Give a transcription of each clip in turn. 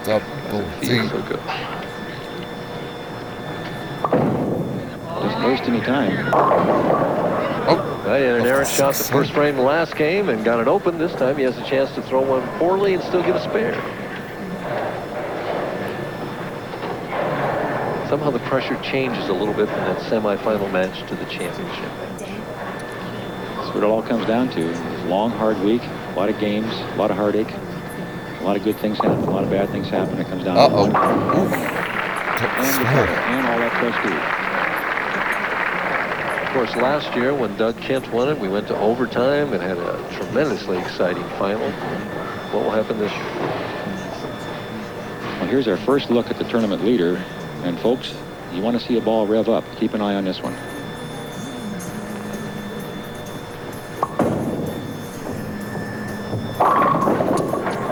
Double D. Feels so good. Doesn't waste any time. He had an errant shot the first frame the last game and got it open. This time he has a chance to throw one poorly and still get a spare. Somehow the pressure changes a little bit from that semifinal match to the championship. That's what it all comes down to. It's a long, hard week, a lot of games, a lot of heartache, a lot of good things happen, a lot of bad things happen. It comes down to one. And all that prestige. Of course, last year when Doug Kent won it, we went to overtime and had a tremendously exciting final. What will happen this year? Well, here's our first look at the tournament leader. And folks, you want to see a ball rev up. Keep an eye on this one.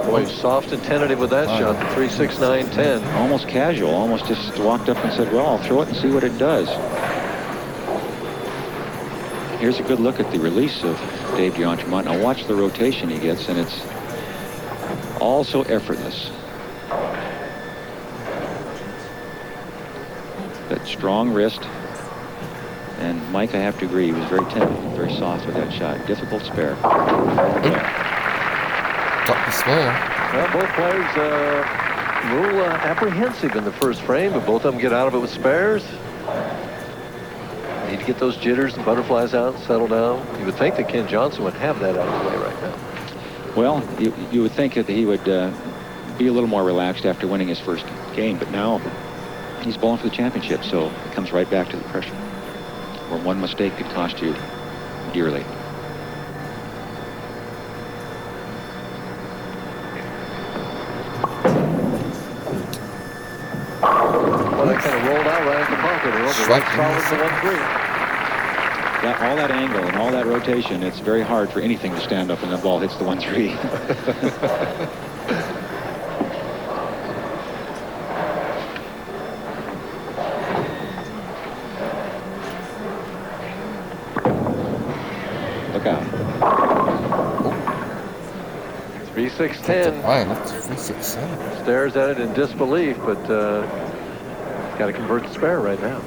Boy, soft and tentative with that shot. 3, 6, 9, 10. Almost casual. Almost just walked up and said, well, I'll throw it and see what it does. Here's a good look at the release of Dave DeAntremont. Now watch the rotation he gets, and it's all so effortless. That strong wrist. And Mike, I have to agree, he was very tentative, very soft with that shot. Difficult spare. Got the spare. Well, both players a little apprehensive in the first frame, but both of them get out of it with spares. Need to get those jitters and butterflies out and settle down. You would think that Ken Johnson would have that out of the way right now. Well, you would think that he would be a little more relaxed after winning his first game, but now he's bowling for the championship, so it comes right back to the pressure, where one mistake could cost you dearly. Well, they kind of rolled out right in the pocket. Solid for 1-3. All that angle and all that rotation, it's very hard for anything to stand up when the ball hits the 1-3. Look out. 3, 6, 10. That's 3, 6, 7. Stares at it in disbelief, but got to convert the spare right now.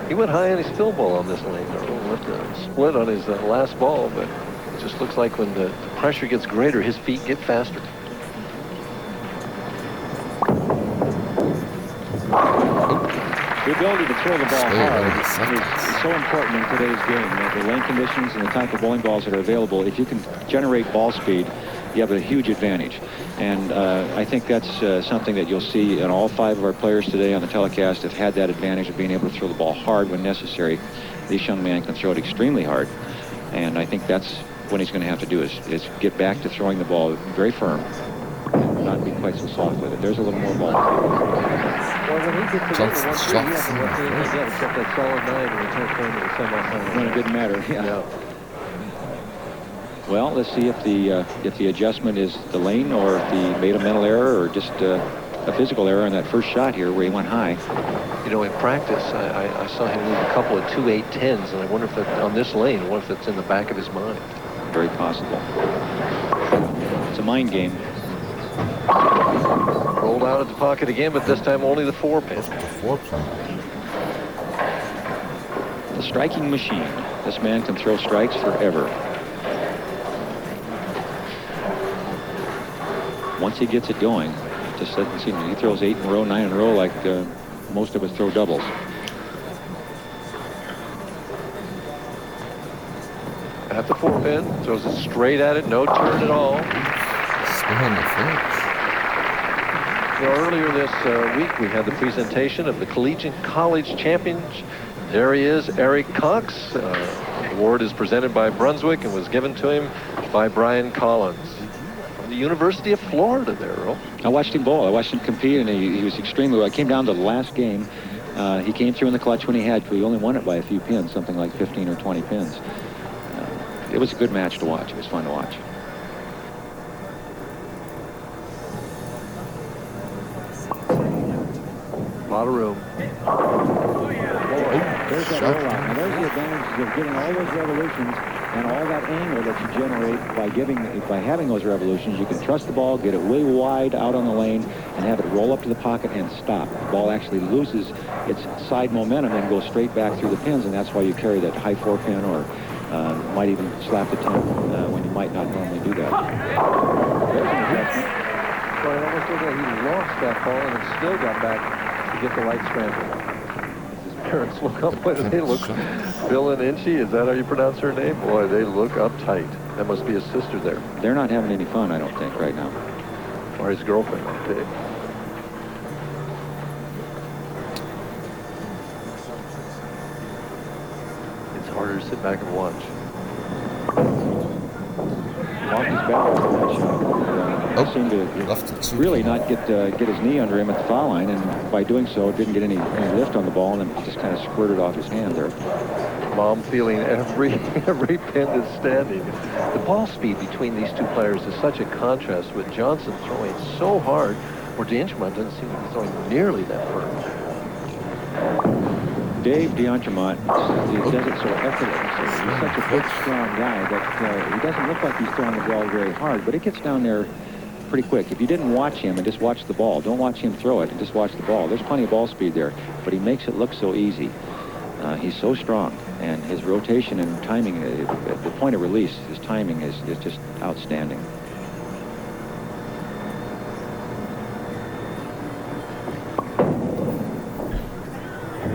He went high on his fill ball on this lane. Left a split on his last ball, but it just looks like when the pressure gets greater, his feet get faster. The ability to throw the ball hard is so important in today's game. The lane conditions and the type of bowling balls that are available, if you can generate ball speed, you have a huge advantage. And I think that's something that you'll see in all 5 of our players today on the telecast have had that advantage of being able to throw the ball hard when necessary. This young man can throw it extremely hard. And I think that's what he's going to have to do is get back to throwing the ball very firm and not be quite so soft with it. There's a little more ball. Well, when he gets to the 1-3, he hasn't left anything again except that solid 9 in the 10th frame of the semifinal. When it didn't matter. Yeah. Well, let's see if the adjustment is the lane or if he made a mental error or just a physical error in that first shot here where he went high. You know, in practice, I saw him leave a couple of 2-8-10s, and I wonder if that on this lane, I wonder if that's in the back of his mind. Very possible. It's a mind game. Rolled out at the pocket again, but this time only the 4-pin. 4-pin. The striking machine. This man can throw strikes forever. Once he gets it going, just doesn't seem. He throws 8 in a row, 9 in a row, like most of us throw doubles. At the 4-pin, throws it straight at it, no turn at all. Spin the face. You know, earlier this week, we had the presentation of the Collegiate College Champions. There he is, Eric Cox. The award is presented by Brunswick and was given to him by Brian Collins. From the University of Florida there, Earl. I watched him bowl. I watched him compete, and he was extremely well. I came down to the last game. He came through in the clutch when he had to. He only won it by a few pins, something like 15 or 20 pins. It was a good match to watch. It was fun to watch. A lot of room. There's that rollout. Now there's the advantage of getting all those revolutions And all that angle that you generate by having those revolutions, you can trust the ball, get it way wide out on the lane, and have it roll up to the pocket and stop. The ball actually loses its side momentum and goes straight back through the pins, and that's why you carry that high 4-pin or might even slap the 10 when you might not normally do that. There's an adjustment. Well, it almost looked like he lost that ball and then still got back to get the right scramble. His parents look up, boy, they look, Bill and Inchie, is that how you pronounce her name? Boy, they look uptight. That must be his sister there. They're not having any fun, I don't think, right now. Or his girlfriend, okay. It's harder to sit back and watch. Lost his balance on that shot. Seemed to really not get his knee under him at the foul line, and by doing so, didn't get any lift on the ball, and just kind of squirted off his hand there. Mom feeling every pin that's standing. The ball speed between these two players is such a contrast, with Johnson throwing so hard, where DeAngemont doesn't seem to be throwing nearly that firm. Dave DeAngemont, he does it so effortlessly. He's such a big, strong guy that he doesn't look like he's throwing the ball very hard, but it gets down there pretty quick. If you didn't watch him and just watch the ball, don't watch him throw it and just watch the ball. There's plenty of ball speed there, but he makes it look so easy. He's so strong, and his rotation and timing at the point of release, his timing is just outstanding.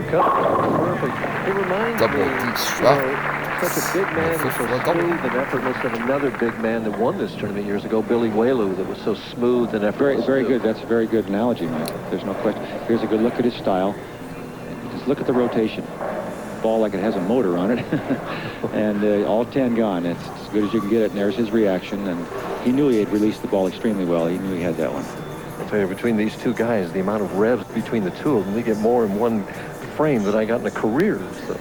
Perfect. It reminds me, such a big man and so smooth and effortless of another big man that won this tournament years ago, Billy Welu, that was so smooth and effortless. Very good. That's a very good analogy, Mike. There's no question. Here's a good look at his style. Just look at the rotation. Ball like it has a motor on it. And all 10 gone. It's as good as you can get it, and there's his reaction. And he knew he had released the ball extremely well. He knew he had that one. I'll tell you, between these two guys, the amount of revs between the two of them, they get more in one frame than I got in a career. So.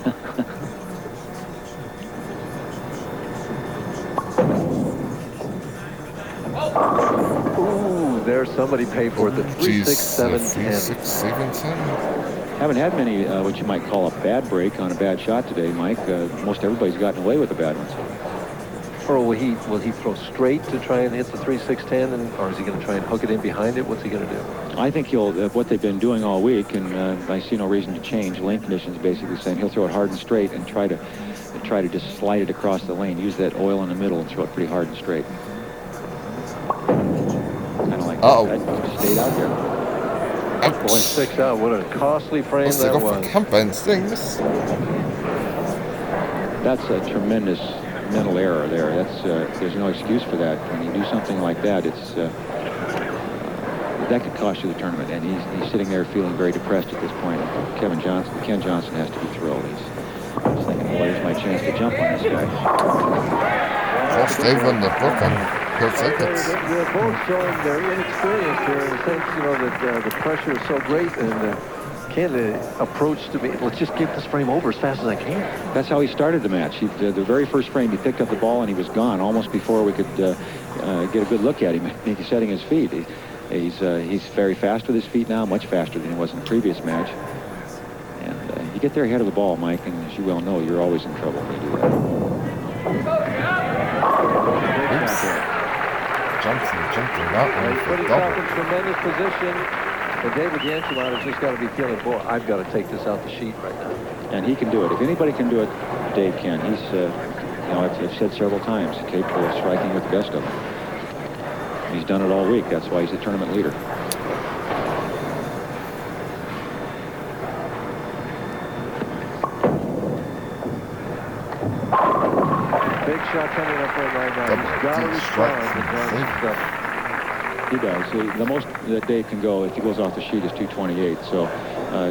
Ooh, there's somebody paid for it. The 3, 6, 7, 10. 6, 7, 10. Haven't had many what you might call a bad break on a bad shot today, Mike. Most everybody's gotten away with a bad one. Or will he throw straight to try and hit the 3, 6, 10, or is he going to try and hook it in behind it? What's he going to do? I think he'll what they've been doing all week, and I see no reason to change. Lane conditions basically saying he'll throw it hard and straight and try to just slide it across the lane. Use that oil in the middle and throw it pretty hard and straight. Kind of like that. That just stayed out there. Boy, 6 out. What a costly frame that was. That's a tremendous mental error there. There's no excuse for that. When you do something like that, that could cost you the tournament. And he's sitting there feeling very depressed at this point. Ken Johnson has to be thrilled. He's thinking, boy, here's my chance to jump on this guy. They've run the book on. They're both showing their inexperience here in the sense, that the pressure is so great, and the approach to me, let's just get this frame over as fast as I can. That's how he started the match. The very first frame, he picked up the ball and he was gone almost before we could get a good look at him. He's setting his feet. He's very fast with his feet now, much faster than he was in the previous match. And you get there ahead of the ball, Mike, and as you well know, you're always in trouble when you do that. Jumping that one. He's put himself in tremendous position. But David DeAngemont has just got to be feeling, boy, I've got to take this out the sheet right now. And he can do it. If anybody can do it, Dave can. He's, I've said several times, capable of striking with the best of them. He's done it all week. That's why he's the tournament leader. Big shot coming up right now. He's got to respond to Johnson's stuff. He does. The most that Dave can go, if he goes off the sheet, is 228. So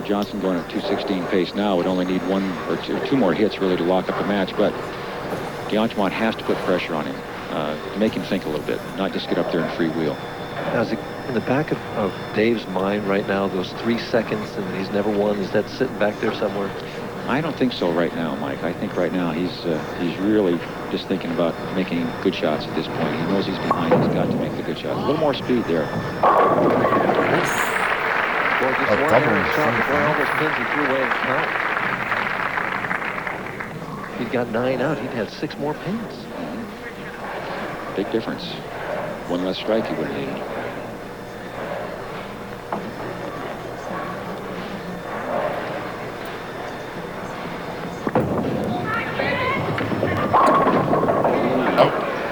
Johnson going at 216 pace now would only need one or two more hits really to lock up the match. But DeAngemont has to put pressure on him to make him think a little bit, not just get up there and freewheel. Now, is it in the back of Dave's mind right now, those 3 seconds and he's never won, is that sitting back there somewhere? I don't think so right now, Mike. I think right now he's really just thinking about making good shots at this point. He knows he's behind. He's got to make the good shots. A little more speed there. Well, just one shot, the boy almost pins it through way and count. he'd got 9 out, he'd had 6 more pins. Big difference. One less strike he would have needed.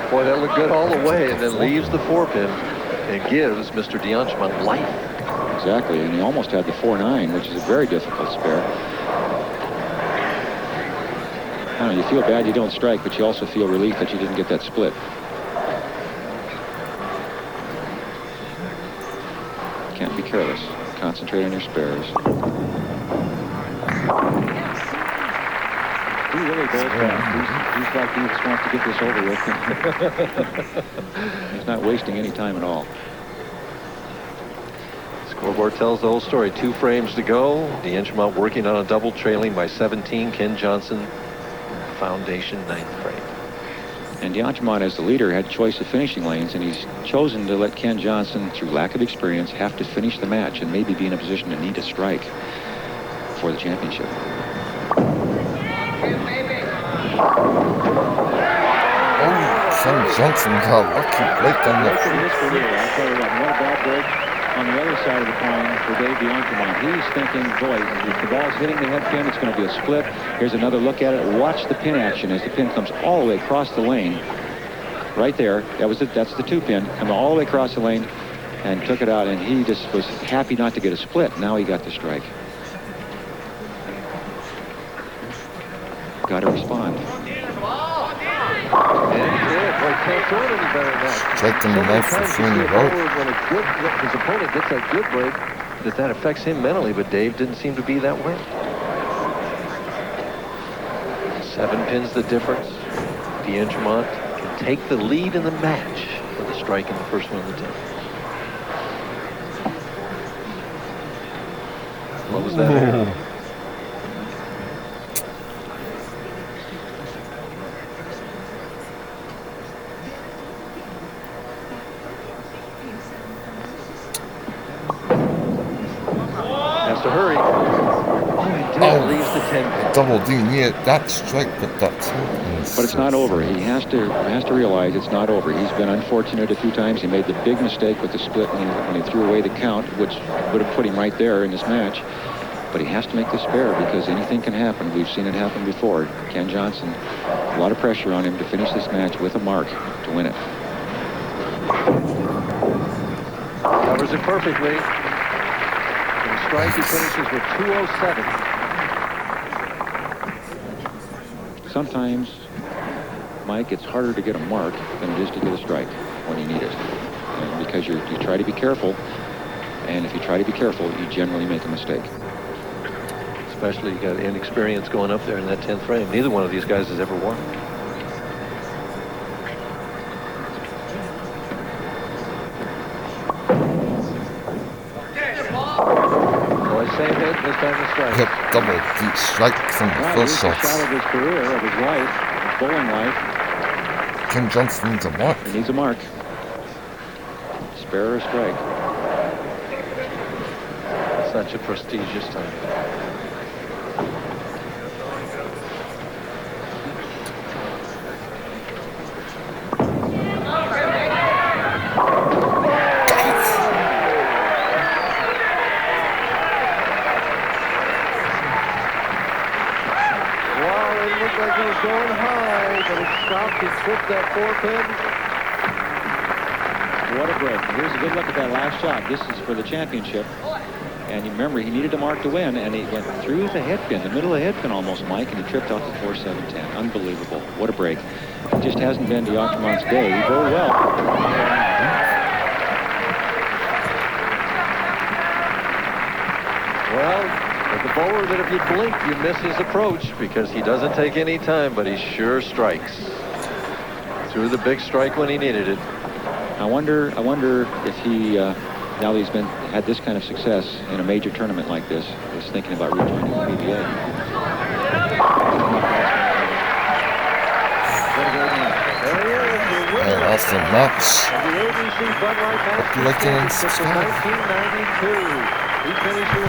Boy, that looked good all the way, and then leaves the 4-pin and gives Mr. d'Angemont life. Exactly, and he almost had the 4-9, which is a very difficult spare. I don't know, you feel bad you don't strike, but you also feel relief that you didn't get that split. Can't be careless. Concentrate on your spares. He really goes back. He's like he just wants to get this over with. He's not wasting any time at all. Scoreboard tells the whole story. 2 frames to go. d'Angemont working on a double, trailing by 17. Ken Johnson, foundation 9th frame. And d'Angemont, as the leader, had choice of finishing lanes, and he's chosen to let Ken Johnson, through lack of experience, have to finish the match and maybe be in a position to need a strike for the championship. Ken Johnson got a lucky break on the. I'll tell you what, what a bad break on the other side of the coin for Dave d'Angemont. He's thinking, boy, if the ball's hitting the head pin, it's going to be a split. Here's another look at it. Watch the pin action as the pin comes all the way across the lane. Right there. That's the 2-pin. Coming all the way across the lane and took it out, and he just was happy not to get a split. Now he got the strike. Got to respond. Can't throw it any better than that. Striking the knife for 3 in a row. When his opponent gets that good break, that affects him mentally, but Dave didn't seem to be that way. 7 pins the difference. d'Angemont can take the lead in the match with a strike in the first one of the 10. What was that? To hurry. Oh, he did. Leaves the 10. Double D near that strike, but that's. But it's not over. He has to realize it's not over. He's been unfortunate a few times. He made the big mistake with the split when he threw away the count, which would have put him right there in this match. But he has to make the spare because anything can happen. We've seen it happen before. Ken Johnson, a lot of pressure on him to finish this match with a mark to win it. Covers it perfectly. Strike, he finishes with 207. Sometimes, Mike, it's harder to get a mark than it is to get a strike when you need it. Because you try to be careful, and if you try to be careful, you generally make a mistake. Especially you got inexperience going up there in that 10th frame. Neither one of these guys has ever won. Same hit, this time the strike. Yep, double deep strike from the first shot shots. of his career, of his life, his bowling life. Ken Johnson needs a mark. He needs a mark. Spare or strike. Such a prestigious time. Going high, but it stopped and tripped that 4-pin. What a break. Here's a good look at that last shot. This is for the championship. And you remember, he needed a mark to win, and he went through the head pin, the middle of the head pin almost, Mike, and he tripped off the 4-7-10. Unbelievable. What a break. It just hasn't been d'Angemont's day. He bowled well. Well, with the bowler that if you blink, you miss his approach because he doesn't take any time, but he sure strikes. Threw the big strike when he needed it. I wonder if he, now that he's had this kind of success in a major tournament like this, is thinking about rejoining the PBA. And that's the match. The ABC Bud Light Masters Hope you like it and Championship in subscribe. 1992. He finished